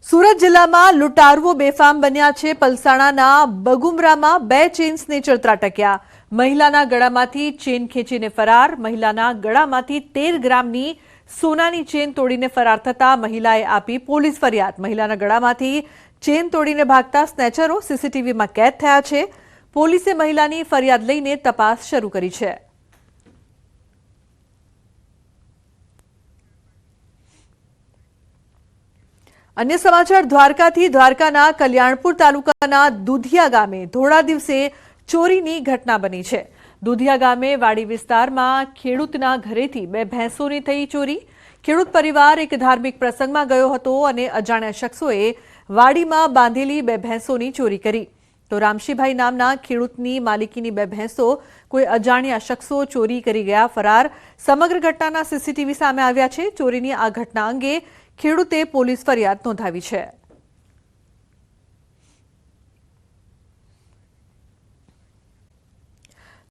સુરત જિલ્લામાં લૂંટારુઓ બેફામ બન્યા છે। પલસાણાના બગુમરામાં 2 ચેઇન સ્નેચર ત્રાટક્યા। મહિલાના ગળામાંથી ચેઇન ખેંચીને ફરાર। મહિલાના ગળામાંથી 13 ગ્રામની સોનાની ચેઇન તોડીને ફરાર થતા મહિલાએ આપી પોલીસ ફરિયાદ। મહિલાના ગળામાંથી ચેઇન તોડીને ભાગતા સ્નેચરો સીસીટીવીમાં કેદ થયા છે। પોલીસે મહિલાની ફરિયાદ લઈને તપાસ શરૂ કરી છે। अन्य समाचार द्वारकाथी द्वारकाना कल्याणपुर तालुकाना दुधिया गामे धोळा दिवसे चोरीनी घटना बनी छे। दुधिया गामे वाड़ी विस्तारमां खेडूतना घरेथी 2 भैंसोनी थई चोरी। खेडूत परिवार एक धार्मिक प्रसंगमां गयो हतो अने अजाण्या शख्सोए वाड़ीमां बांधेली 2 भैंसोनी चोरी करी। तो रामशीभाई नामना खेडूतनी मालिकीनी 2 भैंसो कोई अजाण्या शख्सो चोरी करी गया फरार। समग्र घटनाना सीसीटीवी सामे आव्या छे। चोरीनी आ घटना अंगे खेडूते पोलीस फरियाद नोंधावी छे।